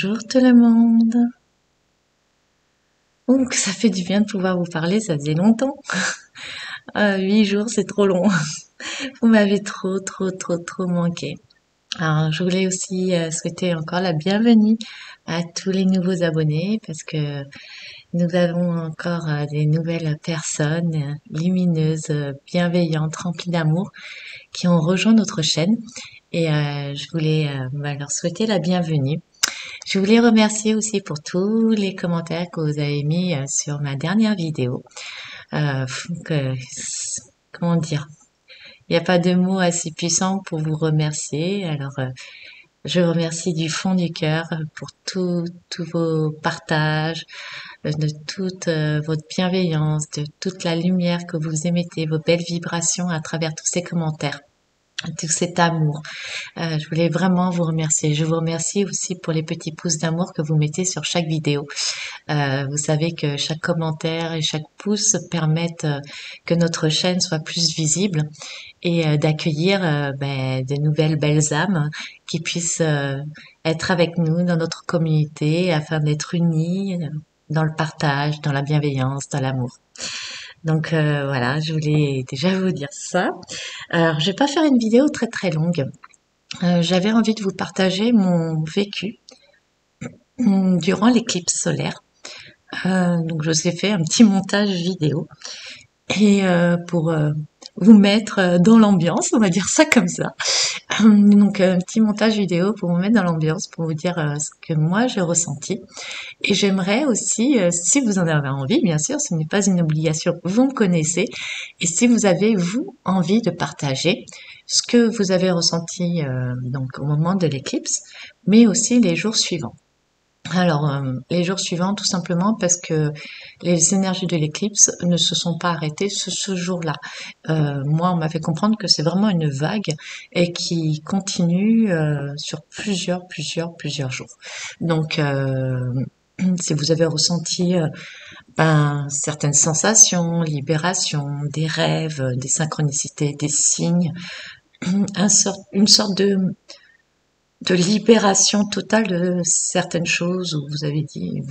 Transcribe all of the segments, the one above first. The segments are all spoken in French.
Bonjour tout le monde. Oh, que ça fait du bien de pouvoir vous parler, ça faisait longtemps. 8 jours, c'est trop long. Vous m'avez trop manqué. Alors, je voulais aussi souhaiter encore la bienvenue à tous les nouveaux abonnés parce que nous avons encore des nouvelles personnes lumineuses, bienveillantes, remplies d'amour qui ont rejoint notre chaîne et je voulais leur souhaiter la bienvenue. Je voulais remercier aussi pour tous les commentaires que vous avez mis sur ma dernière vidéo. Que, comment dire? Il n'y a pas de mots assez puissants pour vous remercier. Alors, je vous remercie du fond du cœur pour tous vos partages, de toute votre bienveillance, de toute la lumière que vous émettez, vos belles vibrations à travers tous ces commentaires, tout cet amour. Je voulais vraiment vous remercier. Je vous remercie aussi pour les petits pouces d'amour que vous mettez sur chaque vidéo. Vous savez que chaque commentaire et chaque pouce permettent que notre chaîne soit plus visible et d'accueillir de nouvelles belles âmes qui puissent être avec nous dans notre communauté afin d'être unis dans le partage, dans la bienveillance, dans l'amour. Donc voilà, je voulais déjà vous dire ça. Alors, je vais pas faire une vidéo très longue. J'avais envie de vous partager mon vécu durant l'éclipse solaire. Donc, je vous ai fait un petit montage vidéo et pour vous mettre dans l'ambiance, on va dire ça comme ça. Donc, un petit montage vidéo pour vous mettre dans l'ambiance, pour vous dire ce que moi j'ai ressenti. Et j'aimerais aussi, si vous en avez envie, bien sûr, ce n'est pas une obligation, vous me connaissez. Et si vous avez, vous, envie de partager ce que vous avez ressenti donc au moment de l'éclipse, mais aussi les jours suivants. Alors, les jours suivants, tout simplement parce que les énergies de l'éclipse ne se sont pas arrêtées ce jour-là. Moi, on m'a fait comprendre que c'est vraiment une vague et qui continue sur plusieurs jours. Donc, si vous avez ressenti certaines sensations, libération, des rêves, des synchronicités, des signes, une sorte de libération totale de certaines choses où vous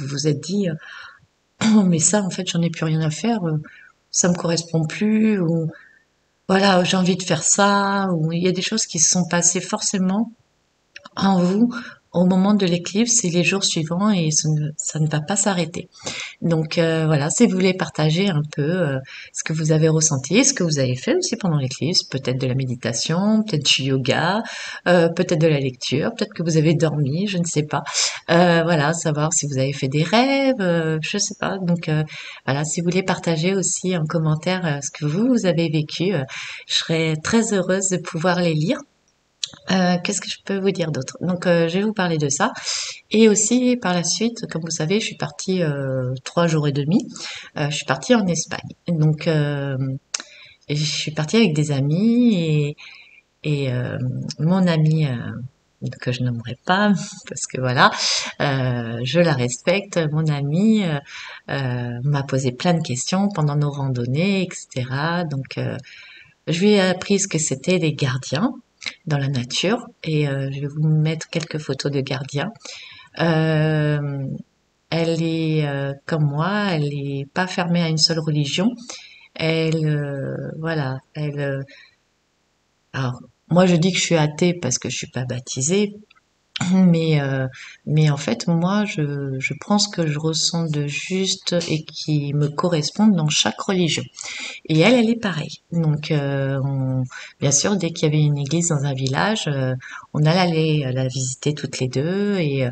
vous êtes dit, oh, mais ça, en fait, j'en ai plus rien à faire, ça me correspond plus, ou voilà, j'ai envie de faire ça, ou il y a des choses qui se sont passées forcément en vous au moment de l'éclipse et les jours suivants et ça ne va pas s'arrêter. Donc voilà, si vous voulez partager un peu ce que vous avez ressenti, ce que vous avez fait aussi pendant l'éclipse, peut-être de la méditation, peut-être du yoga, peut-être de la lecture, peut-être que vous avez dormi, je ne sais pas. Voilà, savoir si vous avez fait des rêves, je sais pas. Donc voilà, si vous voulez partager aussi en commentaire ce que vous avez vécu, je serais très heureuse de pouvoir les lire. Qu'est-ce que je peux vous dire d'autre? Donc, je vais vous parler de ça. Et aussi, par la suite, comme vous savez, je suis partie 3 jours et demi. Je suis partie en Espagne. Donc, je suis partie avec des amis et mon amie que je nommerai pas parce que voilà, je la respecte. Mon amie m'a posé plein de questions pendant nos randonnées, etc. Donc, je lui ai appris ce que c'était les gardiens dans la nature et je vais vous mettre quelques photos de gardiens. Euh, Elle est comme moi, elle n'est pas fermée à une seule religion. Elle, voilà, elle. Alors, moi, je dis que je suis athée parce que je suis pas baptisée, mais mais en fait, moi, je prends ce que je ressens de juste et qui me correspond dans chaque religion. Et elle est pareille. Donc, bien sûr, dès qu'il y avait une église dans un village, on allait aller la visiter toutes les deux et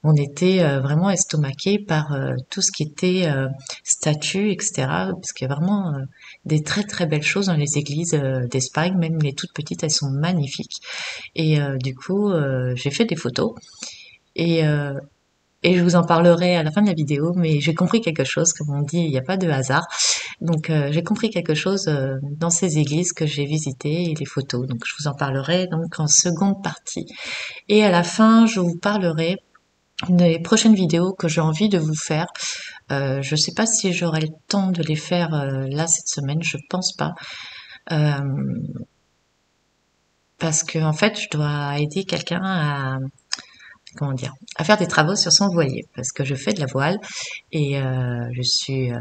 on était vraiment estomaqués par tout ce qui était statues, etc. Parce qu'il y a vraiment des très belles choses dans les églises d'Espagne, même les toutes petites, elles sont magnifiques. Et du coup, j'ai fait des photos et euh, et je vous en parlerai à la fin de la vidéo, mais j'ai compris quelque chose, comme on dit, il n'y a pas de hasard. Donc j'ai compris quelque chose dans ces églises que j'ai visitées et les photos. Donc je vous en parlerai donc en seconde partie. Et à la fin, je vous parlerai des prochaines vidéos que j'ai envie de vous faire. Je sais pas si j'aurai le temps de les faire là cette semaine, je pense pas. Euh, Parce que en fait, je dois aider quelqu'un à comment dire, à faire des travaux sur son voilier parce que je fais de la voile et je suis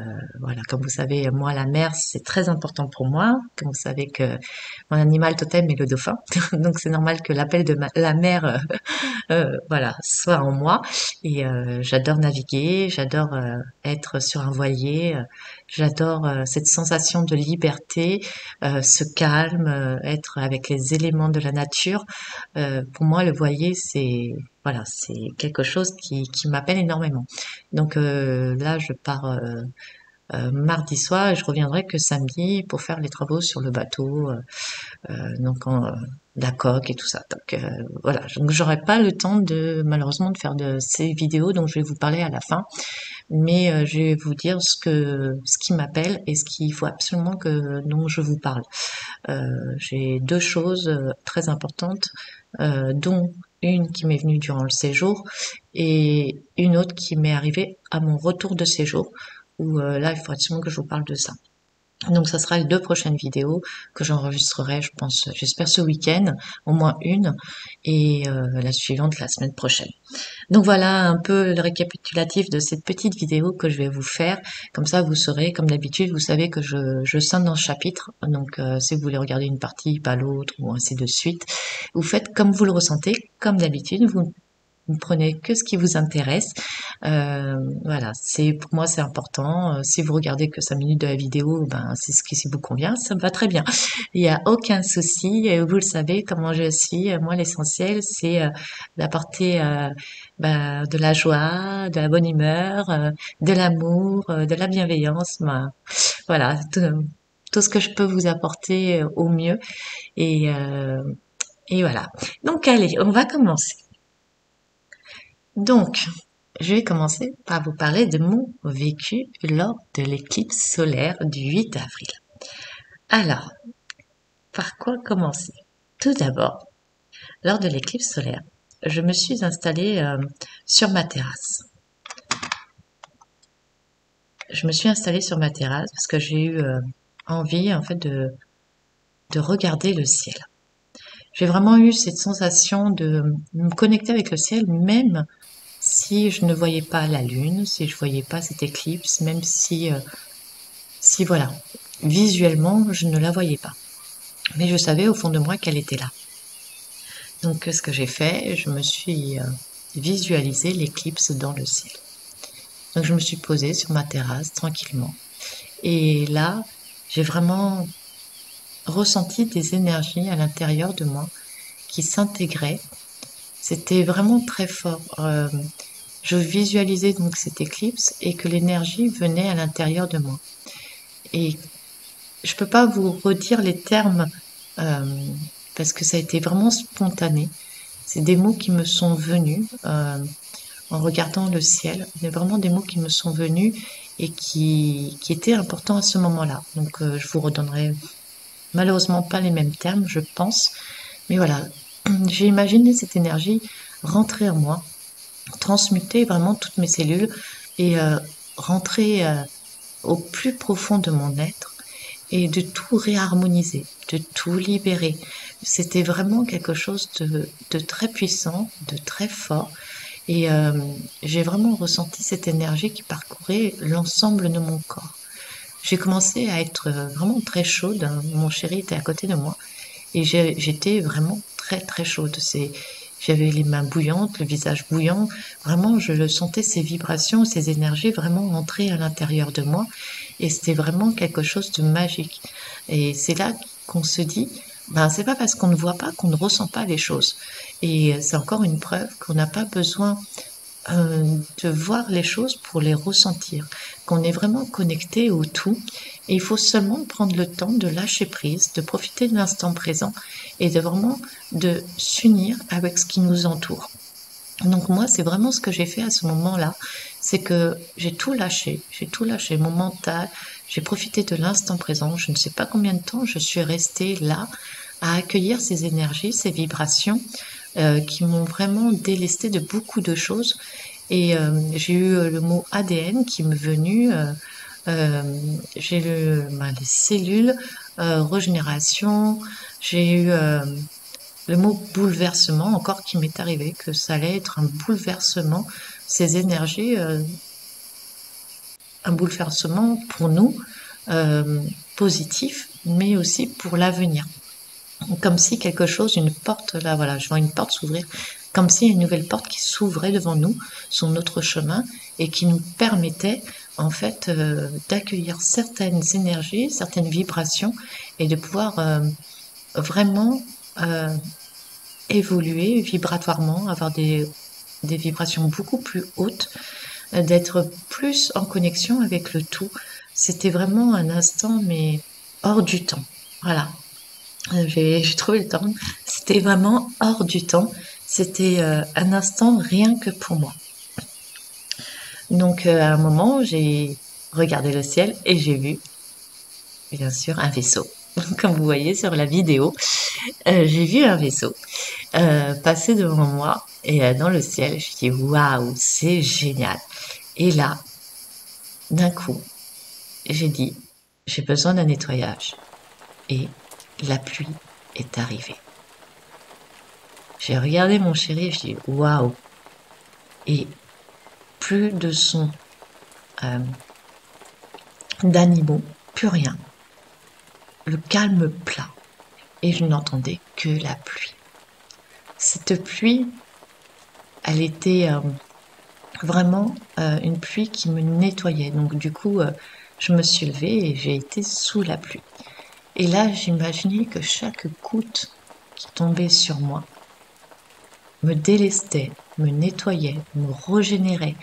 voilà, comme vous savez, moi la mer c'est très important pour moi. Comme vous savez que mon animal totem est le dauphin, donc c'est normal que l'appel de la mer voilà, soit en moi. Et j'adore naviguer, j'adore être sur un voilier, j'adore cette sensation de liberté, ce calme, être avec les éléments de la nature. Pour moi, le voilier, c'est voilà, c'est quelque chose qui m'appelle énormément. Donc là, je pars mardi soir et je reviendrai que samedi pour faire les travaux sur le bateau. Donc la coque et tout ça. Donc voilà, donc j'aurai pas le temps de malheureusement de faire de ces vidéos, donc je vais vous parler à la fin, mais je vais vous dire ce qui m'appelle et ce qu'il faut absolument que dont je vous parle. J'ai deux choses très importantes, dont une qui m'est venue durant le séjour et une autre qui m'est arrivée à mon retour de séjour, où là il faut absolument que je vous parle de ça. Donc ça sera les deux prochaines vidéos que j'enregistrerai, je pense, j'espère ce week-end, au moins une, et la suivante la semaine prochaine. Donc voilà un peu le récapitulatif de cette petite vidéo que je vais vous faire. Comme ça, vous saurez, comme d'habitude, vous savez que je scinde dans le chapitre. Donc si vous voulez regarder une partie, pas l'autre, ou ainsi de suite, vous faites comme vous le ressentez, comme d'habitude. Vous prenez que ce qui vous intéresse. Voilà, c'est pour moi c'est important. Si vous regardez que 5 minutes de la vidéo, ben c'est ce qui vous convient, ça me va très bien. Il n'y a aucun souci. Et vous le savez comment je suis. Moi, l'essentiel c'est d'apporter ben, de la joie, de la bonne humeur, de l'amour, de la bienveillance. Ben, voilà, tout ce que je peux vous apporter au mieux. Et, euh, et voilà. Donc allez, on va commencer. Donc, je vais commencer par vous parler de mon vécu lors de l'éclipse solaire du 8 avril. Alors, par quoi commencer? Tout d'abord, lors de l'éclipse solaire, je me suis installée sur ma terrasse. Je me suis installée sur ma terrasse parce que j'ai eu envie en fait de regarder le ciel. J'ai vraiment eu cette sensation de me connecter avec le ciel, même si je ne voyais pas la lune, si je voyais pas cette éclipse, même si voilà, visuellement, je ne la voyais pas. Mais je savais au fond de moi qu'elle était là. Donc, ce que j'ai fait, je me suis visualisé l'éclipse dans le ciel. Donc, je me suis posée sur ma terrasse tranquillement. Et là, j'ai vraiment ressenti des énergies à l'intérieur de moi qui s'intégraient. C'était vraiment très fort. Je visualisais donc cette éclipse et que l'énergie venait à l'intérieur de moi. Et je peux pas vous redire les termes parce que ça a été vraiment spontané. C'est des mots qui me sont venus en regardant le ciel. C'est vraiment des mots qui me sont venus et qui étaient importants à ce moment-là. Donc je vous redonnerai malheureusement pas les mêmes termes, je pense. Mais voilà, j'ai imaginé cette énergie rentrer en moi, transmuter vraiment toutes mes cellules et rentrer au plus profond de mon être et de tout réharmoniser, de tout libérer. C'était vraiment quelque chose de très puissant, de très fort. Et j'ai vraiment ressenti cette énergie qui parcourait l'ensemble de mon corps. J'ai commencé à être vraiment très chaude. Mon chéri était à côté de moi et j'étais vraiment très très chaude. J'avais les mains bouillantes, le visage bouillant. Vraiment, je sentais ces vibrations, ces énergies vraiment entrer à l'intérieur de moi. Et c'était vraiment quelque chose de magique. Et c'est là qu'on se dit, ben, c'est pas parce qu'on ne voit pas qu'on ne ressent pas les choses. Et c'est encore une preuve qu'on n'a pas besoin de voir les choses pour les ressentir, qu'on est vraiment connecté au tout et il faut seulement prendre le temps de lâcher prise, de profiter de l'instant présent et de vraiment de s'unir avec ce qui nous entoure. Donc moi, c'est vraiment ce que j'ai fait à ce moment-là, c'est que j'ai tout lâché mon mental, j'ai profité de l'instant présent, je ne sais pas combien de temps je suis restée là à accueillir ces énergies, ces vibrations qui m'ont vraiment délesté de beaucoup de choses. Et j'ai eu le mot ADN qui m'est venu, j'ai les cellules, régénération, j'ai eu le mot bouleversement encore qui m'est arrivé, que ça allait être un bouleversement, ces énergies, un bouleversement pour nous, euh, positif, mais aussi pour l'avenir. Comme si quelque chose, une porte, là voilà, je vois une porte s'ouvrir, comme si une nouvelle porte qui s'ouvrait devant nous, sur notre chemin, et qui nous permettait en fait d'accueillir certaines énergies, certaines vibrations, et de pouvoir vraiment euh, évoluer vibratoirement, avoir des vibrations beaucoup plus hautes, d'être plus en connexion avec le tout. C'était vraiment un instant, mais hors du temps. Voilà, j'ai trouvé le temps. C'était vraiment hors du temps. C'était un instant rien que pour moi. Donc à un moment, j'ai regardé le ciel et j'ai vu, bien sûr, un vaisseau. Comme vous voyez sur la vidéo, j'ai vu un vaisseau passer devant moi et dans le ciel, je dis waouh, c'est génial. Et là, d'un coup, j'ai dit j'ai besoin d'un nettoyage et la pluie est arrivée. J'ai regardé mon chéri et je dis waouh, et plus de son euh, d'animaux, plus rien, le calme plat et je n'entendais que la pluie. Cette pluie, elle était vraiment une pluie qui me nettoyait. Donc du coup, je me suis levée et j'ai été sous la pluie. Et là, j'imaginais que chaque goutte qui tombait sur moi me délestait, me nettoyait, me régénérait.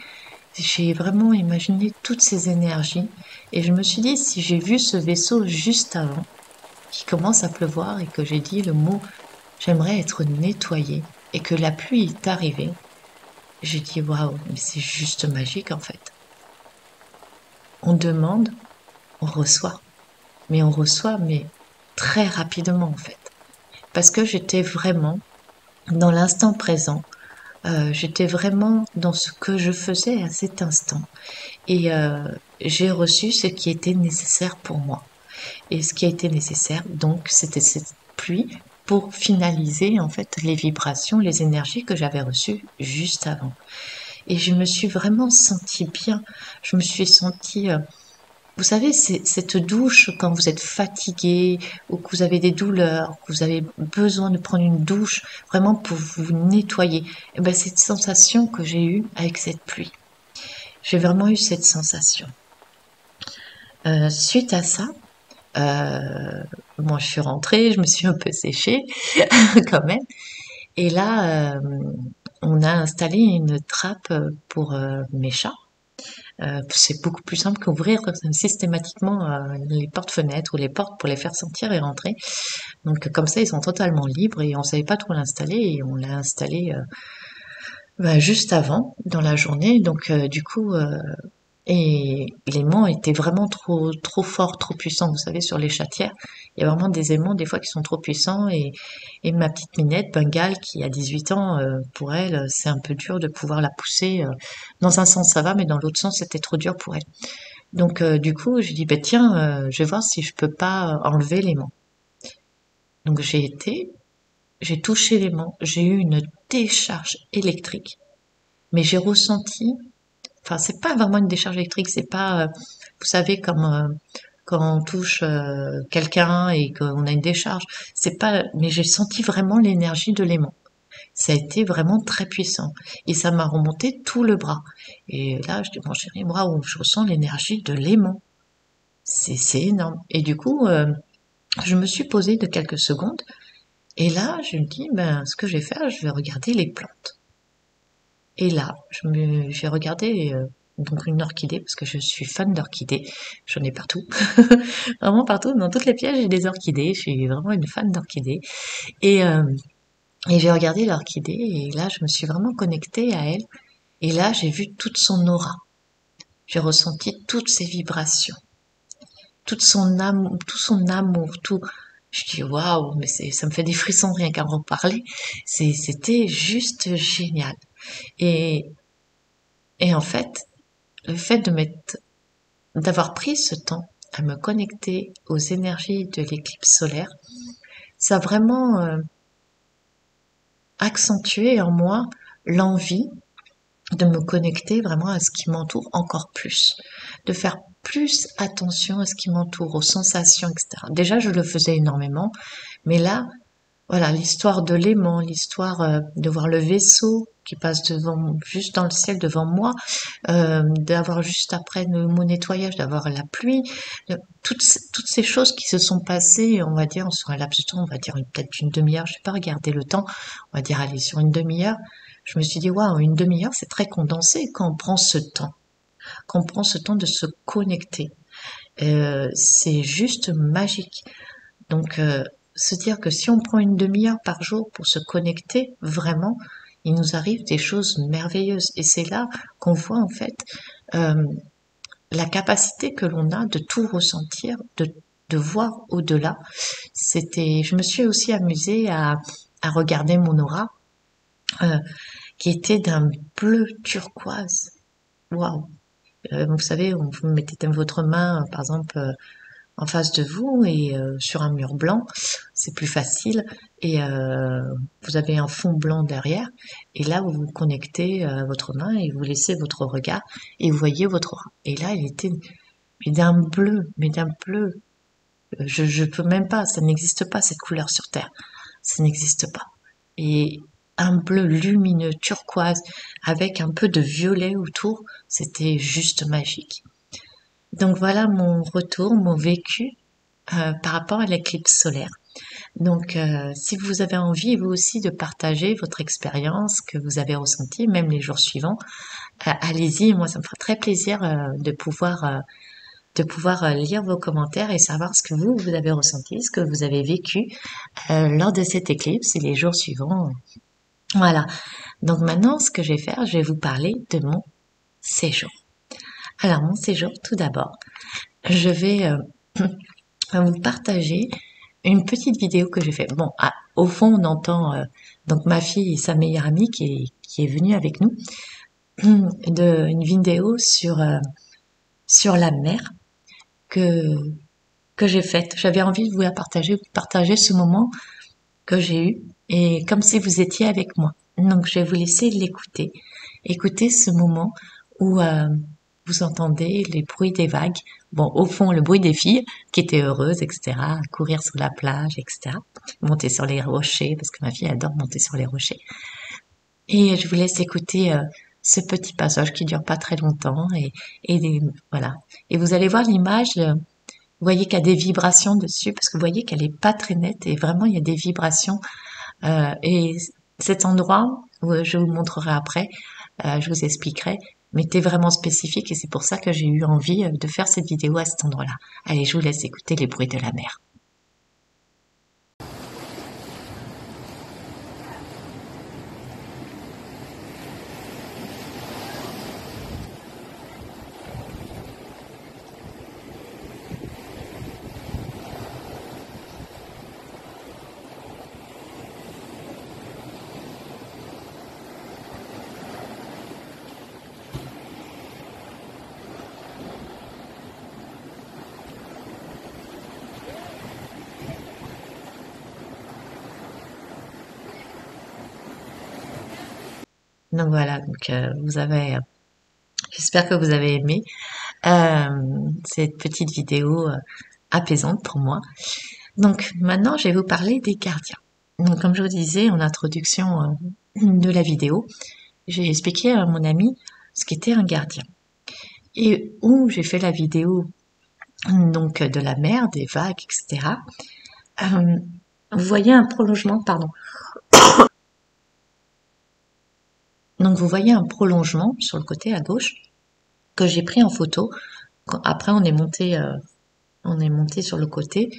J'ai vraiment imaginé toutes ces énergies et je me suis dit, si j'ai vu ce vaisseau juste avant, qui commence à pleuvoir et que j'ai dit le mot j'aimerais être nettoyé et que la pluie est arrivée, j'ai dit waouh, mais c'est juste magique en fait. On demande, on reçoit, mais on reçoit mais très rapidement en fait. Parce que j'étais vraiment dans l'instant présent, j'étais vraiment dans ce que je faisais à cet instant et j'ai reçu ce qui était nécessaire pour moi. Et ce qui a été nécessaire, donc, c'était cette pluie pour finaliser en fait les vibrations, les énergies que j'avais reçues juste avant. Et je me suis vraiment sentie bien. Je me suis sentie, vous savez, c'est cette douche quand vous êtes fatigué ou que vous avez des douleurs, que vous avez besoin de prendre une douche vraiment pour vous nettoyer. Et ben cette sensation que j'ai eue avec cette pluie. J'ai vraiment eu cette sensation. Suite à ça, moi, je suis rentrée, je me suis un peu séchée quand même. Et là, on a installé une trappe pour mes chats. C'est beaucoup plus simple qu'ouvrir systématiquement les portes-fenêtres ou les portes pour les faire sortir et rentrer. Donc comme ça, ils sont totalement libres et on savait pas trop l'installer et on l'a installé juste avant dans la journée. Donc du coup, et l'aimant était vraiment trop fort, trop puissant. Vous savez, sur les chatières, il y a vraiment des aimants des fois qui sont trop puissants. Et ma petite Minette, Bengale, qui a 18 ans, pour elle, c'est un peu dur de pouvoir la pousser. Dans un sens, ça va, mais dans l'autre sens, c'était trop dur pour elle. Donc, du coup, j'ai dit, bah, tiens, je vais voir si je peux pas enlever l'aimant. Donc, j'ai touché l'aimant, j'ai eu une décharge électrique, mais j'ai ressenti. Enfin, c'est pas vraiment une décharge électrique, c'est pas, vous savez, comme quand on touche quelqu'un et qu'on a une décharge. C'est pas, mais j'ai senti vraiment l'énergie de l'aimant. Ça a été vraiment très puissant et ça m'a remonté tout le bras. Et là, je dis mon chéri, waouh, je ressens l'énergie de l'aimant. C'est énorme. Et du coup, je me suis posée de quelques secondes et là, je me dis, ben, ce que je vais faire, je vais regarder les plantes. Et là, j'ai regardé donc une orchidée parce que je suis fan d'orchidées. J'en ai partout, vraiment partout. Dans toutes les pièces, j'ai des orchidées. Je suis vraiment une fan d'orchidées. Et, euh, et j'ai regardé l'orchidée et là, je me suis vraiment connectée à elle. Et là, j'ai vu toute son aura. J'ai ressenti toutes ses vibrations, toute son amour, tout son amour, tout. Je dis waouh, mais ça me fait des frissons rien qu'à en reparler. C'était juste génial. Et, et en fait, le fait d'avoir pris ce temps à me connecter aux énergies de l'éclipse solaire, ça a vraiment accentué en moi l'envie de me connecter vraiment à ce qui m'entoure encore plus, de faire plus attention à ce qui m'entoure, aux sensations, etc. Déjà, je le faisais énormément, mais là, voilà, l'histoire de l'aimant, l'histoire de voir le vaisseau qui passe devant, juste dans le ciel devant moi, d'avoir juste après mon nettoyage, d'avoir la pluie, toutes ces choses qui se sont passées, on va dire, sur un laps de temps, on va dire peut-être une demi-heure, je sais pas regarder le temps, on va dire aller sur une demi-heure. Je me suis dit, waouh, une demi-heure, c'est très condensé quand on prend ce temps, quand on prend ce temps de se connecter. C'est juste magique. Donc, se dire que si on prend une demi-heure par jour pour se connecter, vraiment, il nous arrive des choses merveilleuses. Et c'est là qu'on voit en fait euh, la capacité que l'on a de tout ressentir, de voir au-delà. Je me suis aussi amusée à regarder mon aura, euh, qui était d'un bleu turquoise. Waouh! Vous savez, vous mettez votre main, par exemple, en face de vous et sur un mur blanc, c'est plus facile. Et vous avez un fond blanc derrière. Et là, vous vous connectez à votre main et vous laissez votre regard et vous voyez votre aura. Et là, il était mais d'un bleu. Je peux même pas, ça n'existe pas cette couleur sur Terre. Ça n'existe pas. Et un bleu lumineux, turquoise, avec un peu de violet autour, c'était juste magique. Donc voilà mon retour, mon vécu par rapport à l'éclipse solaire. Donc, si vous avez envie, vous aussi, de partager votre expérience que vous avez ressentie, même les jours suivants, allez-y. Moi, ça me fera très plaisir de pouvoir lire vos commentaires et savoir ce que vous avez ressenti, ce que vous avez vécu lors de cette éclipse et les jours suivants. Voilà. Donc maintenant, ce que je vais faire, je vais vous parler de mon séjour. Alors, mon séjour, tout d'abord, je vais vous partager une petite vidéo que j'ai faite. Bon, au fond, on entend donc ma fille et sa meilleure amie qui est venue avec nous, une vidéo sur la mer que que j'ai faite. J'avais envie de vous la partager ce moment que j'ai eu et comme si vous étiez avec moi. Donc je vais vous laisser l'écouter, écouter ce moment où vous entendez les bruits des vagues. Bon, au fond, le bruit des filles qui étaient heureuses, etc., courir sur la plage, etc., monter sur les rochers, parce que ma fille adore monter sur les rochers. Et je vous laisse écouter ce petit passage qui dure pas très longtemps voilà. Et vous allez voir l'image. Vous voyez qu'il y a des vibrations dessus parce que vous voyez qu'elle est pas très nette et vraiment il y a des vibrations. Et cet endroit, je vous montrerai après, je vous expliquerai, mais était vraiment spécifique et c'est pour ça que j'ai eu envie de faire cette vidéo à cet endroit-là. Allez, je vous laisse écouter les bruits de la mer. Donc voilà, donc j'espère que vous avez aimé cette petite vidéo apaisante pour moi. Donc maintenant, je vais vous parler des gardiens. Donc comme je vous disais en introduction de la vidéo, j'ai expliqué à mon ami ce qu'était un gardien. Et où j'ai fait la vidéo donc de la mer, des vagues, etc. Vous voyez un prolongement, pardon. Donc vous voyez un prolongement sur le côté à gauche que j'ai pris en photo. Après on est monté sur le côté.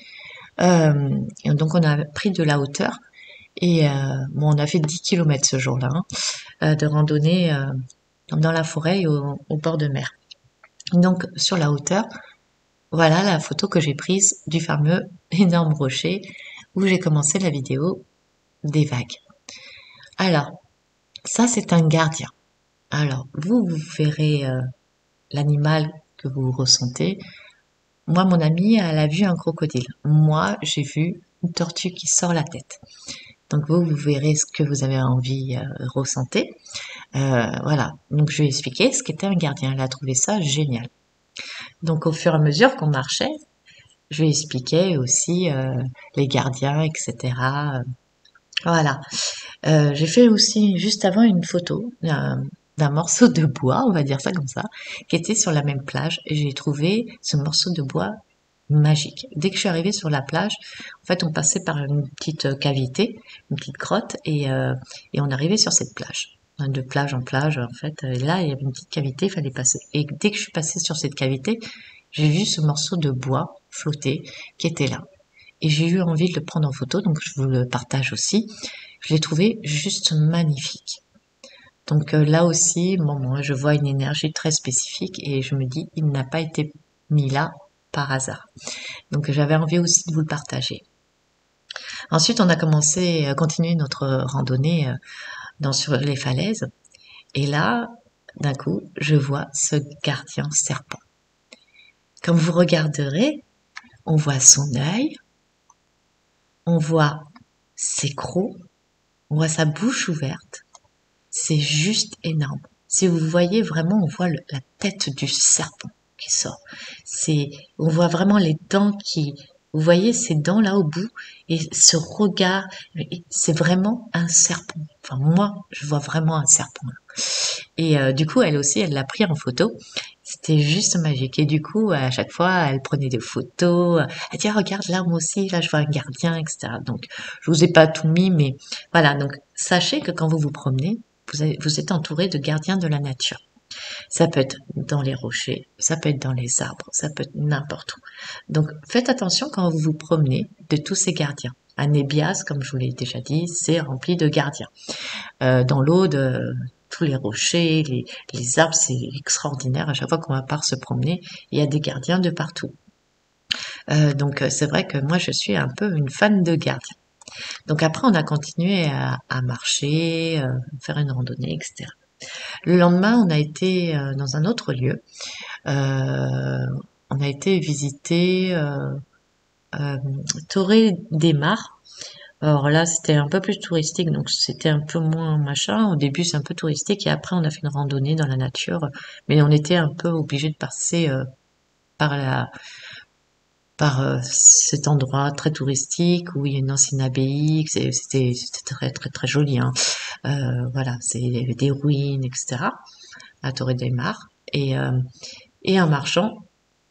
Et donc on a pris de la hauteur et bon on a fait 10 km ce jour-là de randonnée dans la forêt et au bord de mer. Donc sur la hauteur, voilà la photo que j'ai prise du fameux énorme rocher où j'ai commencé la vidéo des vagues. Alors ça c'est un gardien. Alors vous verrez l'animal que vous ressentez. Moi mon amie elle a vu un crocodile. Moi j'ai vu une tortue qui sort la tête. Donc vous verrez ce que vous avez envie ressentir. Voilà. Donc je lui ai expliqué ce qu'était un gardien. Elle a trouvé ça génial. Donc au fur et à mesure qu'on marchait, je lui expliquais aussi les gardiens, etc. Voilà. J'ai fait aussi juste avant une photo d'un morceau de bois, on va dire ça comme ça, qui était sur la même plage. Et j'ai trouvé ce morceau de bois magique. Dès que je suis arrivée sur la plage, en fait, on passait par une petite cavité, une petite grotte, et on arrivait sur cette plage. De plage en plage, en fait. Et là, il y avait une petite cavité, il fallait passer. Et dès que je suis passée sur cette cavité, j'ai vu ce morceau de bois flotter qui était là. Et j'ai eu envie de le prendre en photo, donc je vous le partage aussi. Je l'ai trouvé juste magnifique. Donc là aussi, bon, moi, je vois une énergie très spécifique et je me dis, il n'a pas été mis là par hasard. Donc j'avais envie aussi de vous le partager. Ensuite, on a commencé à continuer notre randonnée sur les falaises. Et là, d'un coup, je vois ce gardien serpent. Quand vous regarderez, on voit son œil, on voit ses crocs, on voit sa bouche ouverte. C'est juste énorme. Si vous voyez vraiment, on voit la tête du serpent qui sort. On voit vraiment les dents vous voyez ces dents là au bout et ce regard, c'est vraiment un serpent. Enfin, moi, je vois vraiment un serpent là. Et du coup, elle aussi, elle l'a pris en photo. C'était juste magique. Et du coup, à chaque fois, elle prenait des photos. Elle dit, ah, regarde, là, moi aussi, là, je vois un gardien, etc. Donc, je vous ai pas tout mis, mais voilà. Donc, sachez que quand vous vous promenez, vous êtes entouré de gardiens de la nature. Ça peut être dans les rochers, ça peut être dans les arbres, ça peut être n'importe où. Donc, faites attention quand vous vous promenez de tous ces gardiens. Un Nébias, comme je vous l'ai déjà dit, c'est rempli de gardiens. Dans l'eau de tous les rochers, les arbres, c'est extraordinaire. À chaque fois qu'on va part se promener, il y a des gardiens de partout. Donc c'est vrai que moi je suis un peu une fan de gardiens. Donc après on a continué à marcher, faire une randonnée, etc. Le lendemain on a été dans un autre lieu. On a été visiter Torre des Mars. Alors là, c'était un peu plus touristique, donc c'était un peu moins machin. Au début, c'est un peu touristique et après, on a fait une randonnée dans la nature, mais on était un peu obligé de passer par cet endroit très touristique où il y a une ancienne abbaye. C'était très très très joli, hein. Voilà, il y avait des ruines, etc. à Torre del Mar. Et en marchant,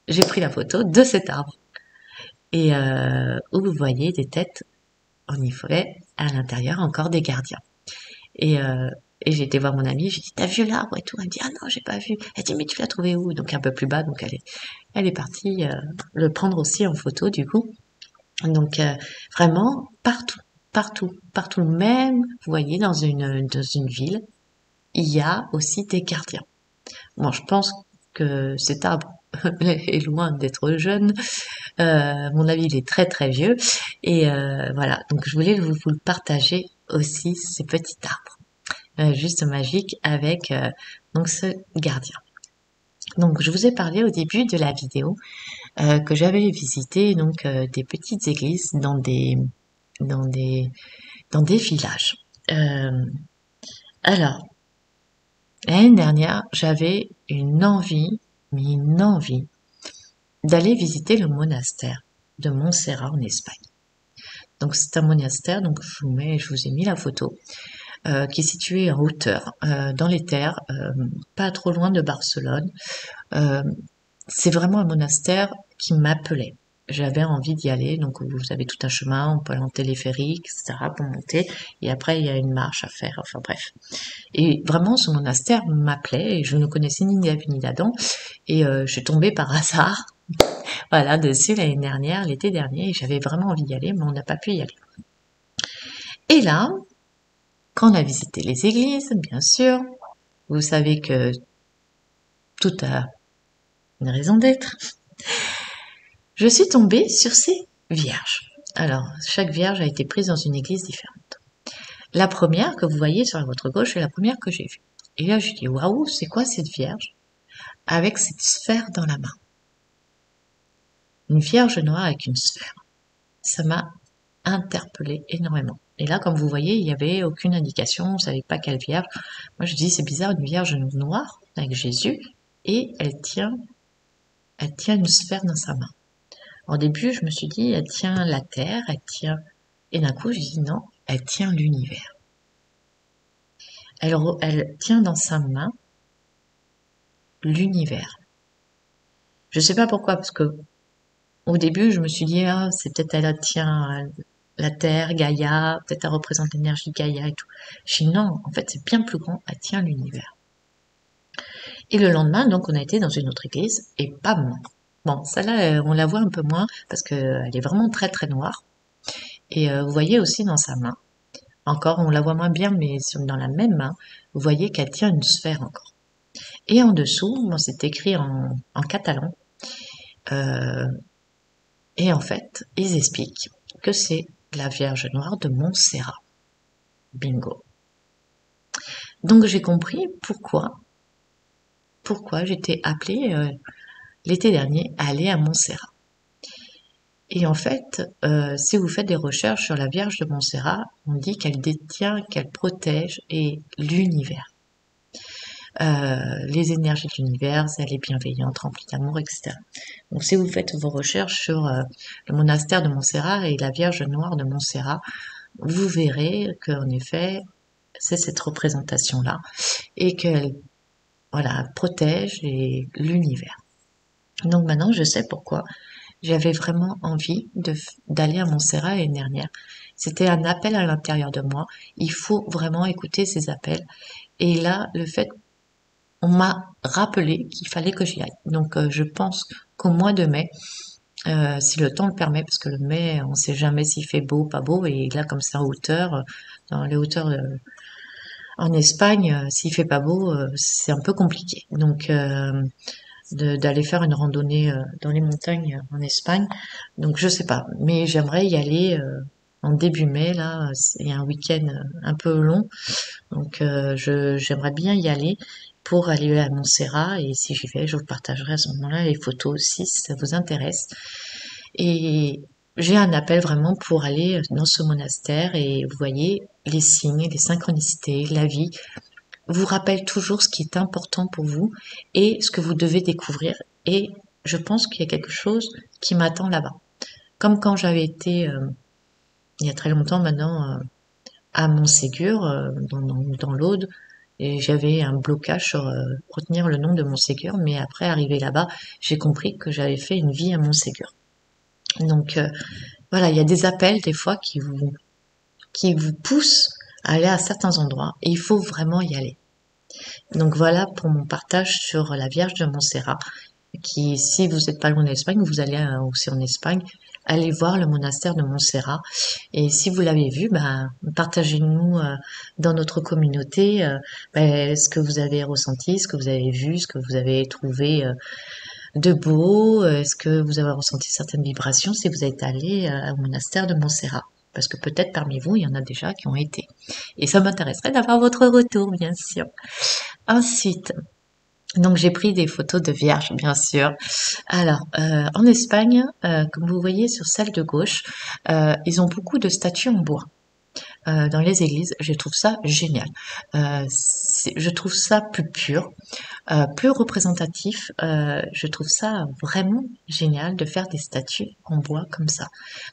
j'ai pris la photo de cet arbre et où vous voyez des têtes en effet à l'intérieur encore des gardiens. Et, euh, et j'ai été voir mon amie, j'ai dit, t'as vu l'arbre et tout? Elle me dit, ah non, j'ai pas vu. Elle dit, mais tu l'as trouvé où? Donc un peu plus bas, donc elle est partie le prendre aussi en photo du coup. Donc vraiment partout, partout, partout, même, vous voyez, dans une ville, il y a aussi des gardiens. Bon, je pense que cet arbre est loin d'être jeune. À mon avis, il est très très vieux. Et voilà, donc je voulais vous le partager aussi, ces petits arbres. Juste magique avec donc ce gardien. Donc je vous ai parlé au début de la vidéo que j'avais visité donc des petites églises dans des dans des villages. Euh, alors l'année dernière j'avais mais une envie d'aller visiter le monastère de Montserrat en Espagne. Donc c'est un monastère, donc je vous ai mis la photo. Qui est situé en hauteur, dans les terres, pas trop loin de Barcelone. Euh, c'est vraiment un monastère qui m'appelait. J'avais envie d'y aller, donc vous avez tout un chemin, on peut aller en téléphérique, etc. pour monter, et après il y a une marche à faire, enfin bref. Et vraiment ce monastère m'appelait, et je ne connaissais ni David ni Adam, et je suis tombée par hasard, voilà, dessus l'année dernière, l'été dernier, et j'avais vraiment envie d'y aller, mais on n'a pas pu y aller. Et là, quand on a visité les églises, bien sûr, vous savez que tout a une raison d'être. Je suis tombée sur ces vierges. Alors, chaque vierge a été prise dans une église différente. La première que vous voyez sur votre gauche est la première que j'ai vue. Et là, je dis, waouh, c'est quoi cette vierge avec cette sphère dans la main? Une vierge noire avec une sphère. Ça m'a interpellé énormément. Et là, comme vous voyez, il n'y avait aucune indication, on ne savait pas quelle vierge. Moi, je dis, c'est bizarre, une vierge noire avec Jésus, et elle tient une sphère dans sa main. Au début, je me suis dit, elle tient la terre, elle tient... Et d'un coup, je dis non, elle tient l'univers. Elle tient dans sa main l'univers. Je sais pas pourquoi, parce que au début, je me suis dit, ah, c'est peut-être elle tient la Terre, Gaïa, peut-être elle représente l'énergie Gaïa et tout. Je dis non, en fait, c'est bien plus grand, elle tient l'univers. Et le lendemain, donc, on a été dans une autre église, et bam! Bon, celle-là, on la voit un peu moins, parce qu'elle est vraiment très très noire. Et vous voyez aussi dans sa main, encore, on la voit moins bien, mais dans la même main, vous voyez qu'elle tient une sphère encore. Et en dessous, bon, c'est écrit en catalan, euh, et en fait, ils expliquent que c'est la Vierge Noire de Montserrat. Bingo. Donc j'ai compris pourquoi j'étais appelée l'été dernier à aller à Montserrat. Et en fait, si vous faites des recherches sur la Vierge de Montserrat, on dit qu'elle détient, qu'elle protège et l'univers. Les énergies de l'univers, elle est bienveillante, remplie d'amour, etc. Donc si vous faites vos recherches sur le monastère de Montserrat et la Vierge Noire de Montserrat, vous verrez qu'en effet, c'est cette représentation-là et qu'elle protège l'univers. Donc maintenant, je sais pourquoi j'avais vraiment envie d'aller à Montserrat l'année dernière. C'était un appel à l'intérieur de moi. Il faut vraiment écouter ces appels. Et là, le fait, on m'a rappelé qu'il fallait que j'y aille. Donc, je pense qu'au mois de mai, si le temps le permet, parce que le mai, on sait jamais s'il fait beau ou pas beau, et là, comme c'est en hauteur, dans les hauteurs en Espagne, s'il fait pas beau, c'est un peu compliqué. Donc, d'aller faire une randonnée dans les montagnes en Espagne. Donc je sais pas, mais j'aimerais y aller en début mai là, c'est un week-end un peu long. Donc j'aimerais bien y aller pour aller à Montserrat et si j'y vais, je vous partagerai à ce moment-là les photos aussi si ça vous intéresse. Et j'ai un appel vraiment pour aller dans ce monastère et vous voyez les signes, les synchronicités, la vie vous rappelle toujours ce qui est important pour vous et ce que vous devez découvrir. Et je pense qu'il y a quelque chose qui m'attend là-bas. Comme quand j'avais été, il y a très longtemps maintenant, à Montségur, dans l'Aude, et j'avais un blocage sur retenir le nom de Montségur, mais après, arrivé là-bas, j'ai compris que j'avais fait une vie à Montségur. Donc voilà, il y a des appels des fois qui vous poussent à aller à certains endroits et il faut vraiment y aller. Donc voilà pour mon partage sur la Vierge de Montserrat, qui, si vous n'êtes pas loin d'Espagne, vous allez aussi en Espagne, allez voir le monastère de Montserrat. Et si vous l'avez vu, ben, partagez-nous dans notre communauté ce que vous avez ressenti, ce que vous avez vu, ce que vous avez trouvé de beau, est-ce que vous avez ressenti certaines vibrations si vous êtes allé au monastère de Montserrat. Parce que peut-être parmi vous, il y en a déjà qui ont été. Et ça m'intéresserait d'avoir votre retour, bien sûr. Ensuite, donc j'ai pris des photos de vierges, bien sûr. Alors, en Espagne, comme vous voyez sur celle de gauche, ils ont beaucoup de statues en bois. Dans les églises, je trouve ça génial. Je trouve ça plus pur, plus représentatif. Je trouve ça vraiment génial de faire des statues en bois comme ça.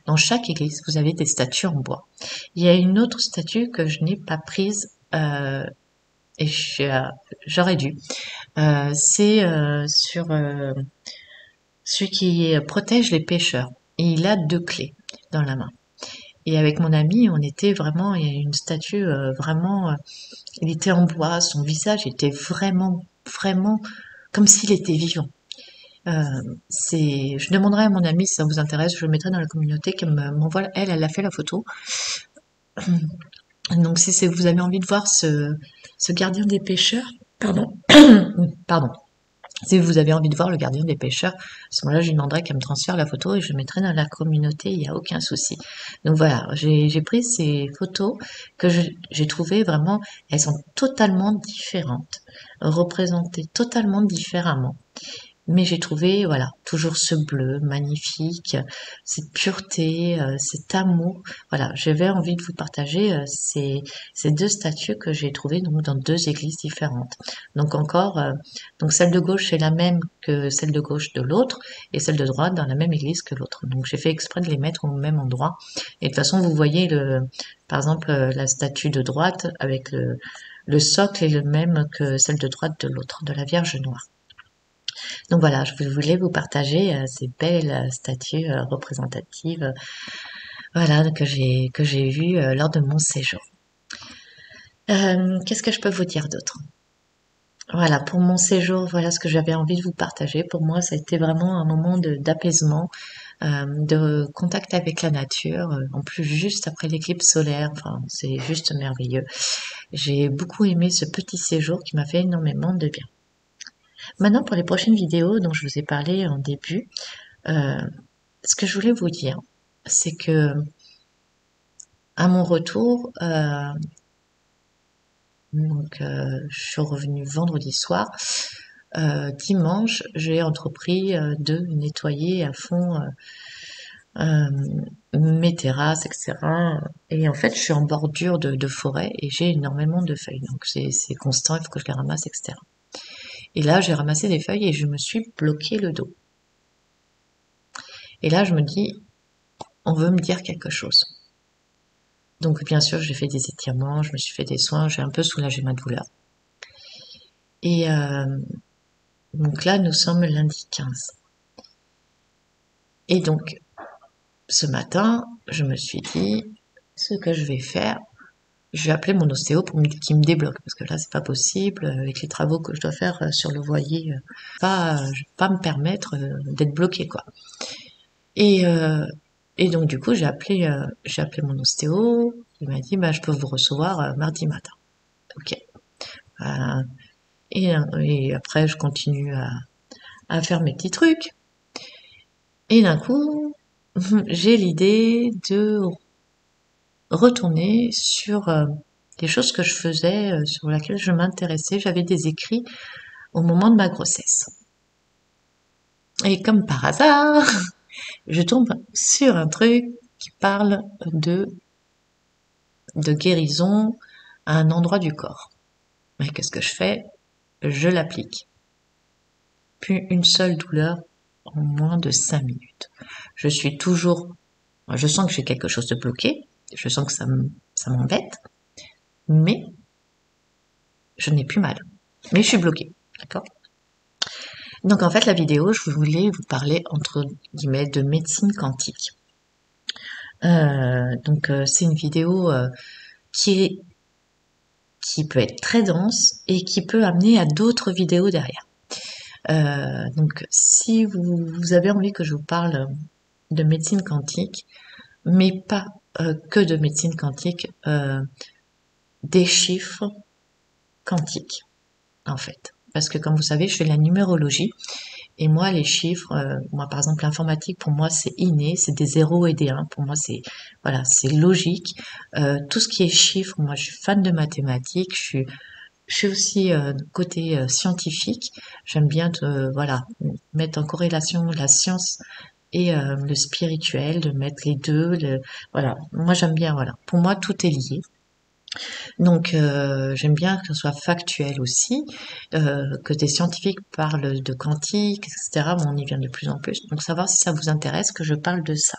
Dans chaque église, vous avez des statues en bois. Il y a une autre statue que je n'ai pas prise et j'aurais dû. C'est sur celui qui protège les pêcheurs. Et il a deux clés dans la main. Et avec mon ami, on était vraiment, il y a une statue vraiment, il était en bois, son visage était vraiment, vraiment comme s'il était vivant. Je demanderai à mon ami si ça vous intéresse, je le mettrai dans la communauté qu'elle m'envoie, elle a fait la photo. Donc si vous avez envie de voir ce gardien des pêcheurs, pardon, pardon. Si vous avez envie de voir le gardien des pêcheurs, à ce moment-là, je lui demanderai qu'elle me transfère la photo et je le mettrai dans la communauté, il n'y a aucun souci. Donc voilà, j'ai pris ces photos que j'ai trouvées vraiment, elles sont totalement différentes, représentées totalement différemment. Mais j'ai trouvé, voilà, toujours ce bleu magnifique, cette pureté, cet amour. Voilà, j'avais envie de vous partager ces deux statues que j'ai trouvées donc dans deux églises différentes. Donc encore, donc celle de gauche est la même que celle de gauche de l'autre, et celle de droite dans la même église que l'autre. Donc j'ai fait exprès de les mettre au même endroit. Et de toute façon, vous voyez par exemple, la statue de droite avec le socle est le même que celle de droite de l'autre, de la Vierge noire. Donc voilà, je voulais vous partager ces belles statues représentatives, voilà, que j'ai vues lors de mon séjour. Qu'est-ce que je peux vous dire d'autre? Voilà, pour mon séjour, voilà ce que j'avais envie de vous partager. Pour moi, ça a été vraiment un moment d'apaisement, de contact avec la nature. En plus, juste après l'éclipse solaire, enfin, c'est juste merveilleux. J'ai beaucoup aimé ce petit séjour qui m'a fait énormément de bien. Maintenant, pour les prochaines vidéos dont je vous ai parlé en début, euh, ce que je voulais vous dire, c'est que à mon retour, je suis revenue vendredi soir. Dimanche, j'ai entrepris de nettoyer à fond euh, mes terrasses, etc. Et en fait, je suis en bordure de forêt et j'ai énormément de feuilles. Donc c'est constant, il faut que je les ramasse, etc. Et là, j'ai ramassé des feuilles et je me suis bloqué le dos. Et là, je me dis, on veut me dire quelque chose. Donc bien sûr, j'ai fait des étirements, je me suis fait des soins, j'ai un peu soulagé ma douleur. Et donc là, nous sommes lundi 15. Et donc, ce matin, je me suis dit, ce que je vais faire, je vais appeler mon ostéo pour qu'il me débloque, parce que là, c'est pas possible, avec les travaux que je dois faire sur le voilier, je vais pas me permettre d'être bloqué, quoi. Et, euh, et donc, du coup, j'ai appelé mon ostéo, il m'a dit, bah, je peux vous recevoir mardi matin. Ok. Euh, et après, je continue à faire mes petits trucs. Et d'un coup, j'ai l'idée de retourner sur des choses que je faisais, sur lesquelles je m'intéressais. J'avais des écrits au moment de ma grossesse. Et comme par hasard, je tombe sur un truc qui parle de guérison à un endroit du corps. Mais qu'est-ce que je fais? Je l'applique. Puis une seule douleur en moins de 5 minutes. Je suis toujours, je sens que j'ai quelque chose de bloqué, je sens que ça m'embête, mais je n'ai plus mal. Mais je suis bloquée, d'accord? Donc en fait, la vidéo, je voulais vous parler entre guillemets de médecine quantique. C'est une vidéo qui est qui peut être très dense et qui peut amener à d'autres vidéos derrière. Donc si vous avez envie que je vous parle de médecine quantique, mais pas que de médecine quantique, des chiffres quantiques en fait. Parce que comme vous savez, je fais de la numérologie. Et moi, les chiffres, moi par exemple l'informatique, pour moi c'est inné, c'est des zéros et des 1. Pour moi c'est voilà, c'est logique. Tout ce qui est chiffres, moi je suis fan de mathématiques. Je suis aussi côté scientifique. J'aime bien voilà mettre en corrélation la science et le spirituel, de mettre les deux. Voilà, moi j'aime bien. Voilà, pour moi tout est lié. Donc j'aime bien que ce soit factuel aussi, que des scientifiques parlent de quantique, etc. Bon, on y vient de plus en plus. Donc savoir si ça vous intéresse que je parle de ça.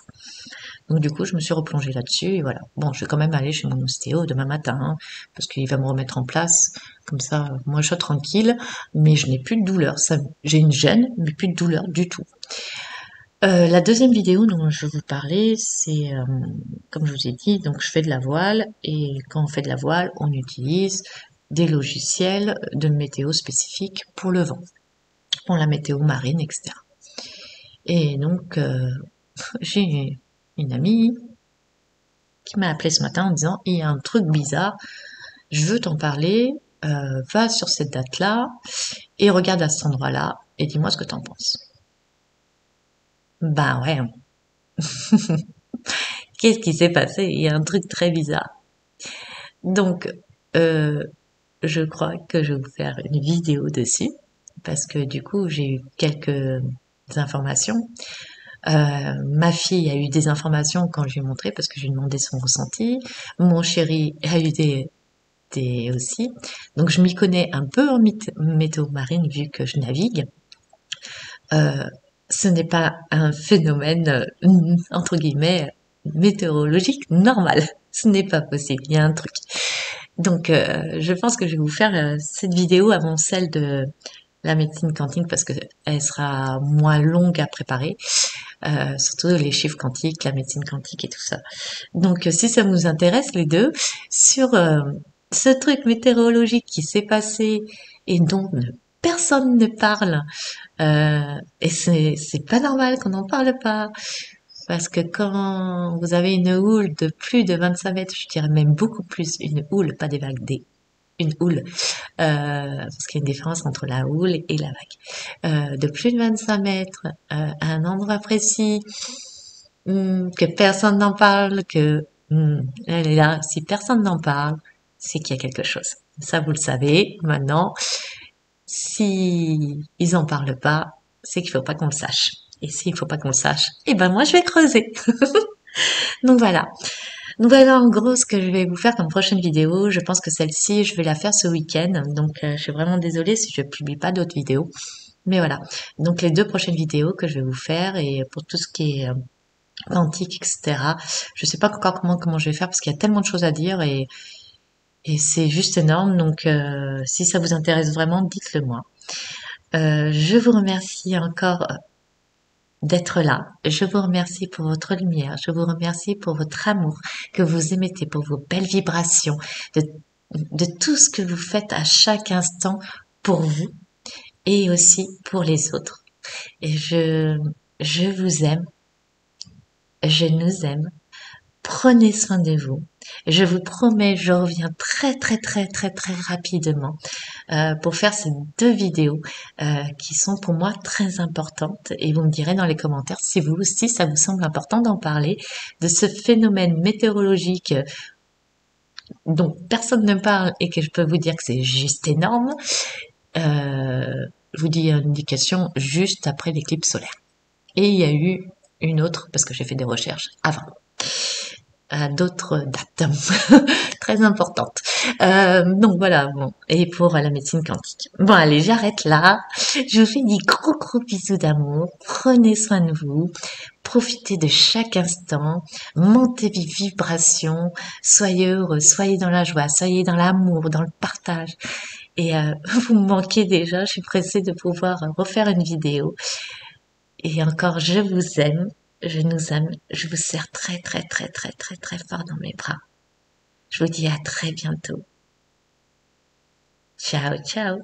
Donc du coup, je me suis replongée là-dessus et voilà. Bon, je vais quand même aller chez mon ostéo demain matin, hein, parce qu'il va me remettre en place. Comme ça, moi je suis tranquille, mais je n'ai plus de douleur. J'ai une gêne, mais plus de douleur du tout. La deuxième vidéo dont je vais vous parler, c'est, comme je vous ai dit, donc je fais de la voile, et quand on fait de la voile, on utilise des logiciels de météo spécifiques pour le vent, pour la météo marine, etc. Et donc, j'ai une amie qui m'a appelé ce matin en disant, il y a un truc bizarre, je veux t'en parler, va sur cette date-là, et regarde à cet endroit-là, et dis-moi ce que t'en penses. Ben ouais, qu'est-ce qui s'est passé? Il y a un truc très bizarre. Donc, euh, je crois que je vais vous faire une vidéo dessus. parce que du coup, j'ai eu quelques informations. Ma fille a eu des informations quand je lui ai montré parce que je lui ai demandé son ressenti. Mon chéri a eu des aussi. Donc je m'y connais un peu en météo marine vu que je navigue. Euh, Ce n'est pas un phénomène entre guillemets météorologique normal. Ce n'est pas possible. Il y a un truc. Donc je pense que je vais vous faire cette vidéo avant celle de la médecine quantique parce que elle sera moins longue à préparer. Surtout les chiffres quantiques, la médecine quantique et tout ça. Donc, si ça vous intéresse les deux, sur ce truc météorologique qui s'est passé et dont personne ne parle, et c'est pas normal qu'on n'en parle pas, parce que quand vous avez une houle de plus de 25 mètres, je dirais même beaucoup plus, une houle, pas des vagues, une houle, parce qu'il y a une différence entre la houle et la vague, de plus de 25 mètres, à un endroit précis, que personne n'en parle, que elle est là. Si personne n'en parle, c'est qu'il y a quelque chose. Ça, vous le savez maintenant. Si ils en parlent pas, c'est qu'il faut pas qu'on le sache. Et s'il faut pas qu'on le sache, eh ben moi je vais creuser. Donc voilà. Donc voilà en gros ce que je vais vous faire comme prochaine vidéo. Je pense que celle-ci, je vais la faire ce week-end. Donc je suis vraiment désolée si je publie pas d'autres vidéos. Mais voilà. Donc les deux prochaines vidéos que je vais vous faire et pour tout ce qui est quantique, etc. Je sais pas encore comment je vais faire parce qu'il y a tellement de choses à dire et c'est juste énorme. Donc si ça vous intéresse vraiment, dites-le moi. Je vous remercie encore d'être là. Je vous remercie pour votre lumière. Je vous remercie pour votre amour que vous émettez, pour vos belles vibrations, de tout ce que vous faites à chaque instant pour vous et aussi pour les autres. Et je vous aime. Je nous aime. Prenez soin de vous. Je vous promets, je reviens très rapidement pour faire ces deux vidéos qui sont pour moi très importantes. Et vous me direz dans les commentaires si vous aussi ça vous semble important d'en parler de ce phénomène météorologique dont personne ne parle et que je peux vous dire que c'est juste énorme. Je vous dis une indication juste après l'éclipse solaire. Et il y a eu une autre parce que j'ai fait des recherches avant à d'autres dates très importantes. Donc voilà, bon, et pour la médecine quantique. Bon allez, j'arrête là. Je vous fais des gros bisous d'amour. Prenez soin de vous. Profitez de chaque instant. Montez vos vibrations. Soyez heureux, soyez dans la joie, soyez dans l'amour, dans le partage. Et vous me manquez déjà. Je suis pressée de pouvoir refaire une vidéo. Et encore, je vous aime. Je nous aime, je vous serre très fort dans mes bras. Je vous dis à très bientôt. Ciao, ciao.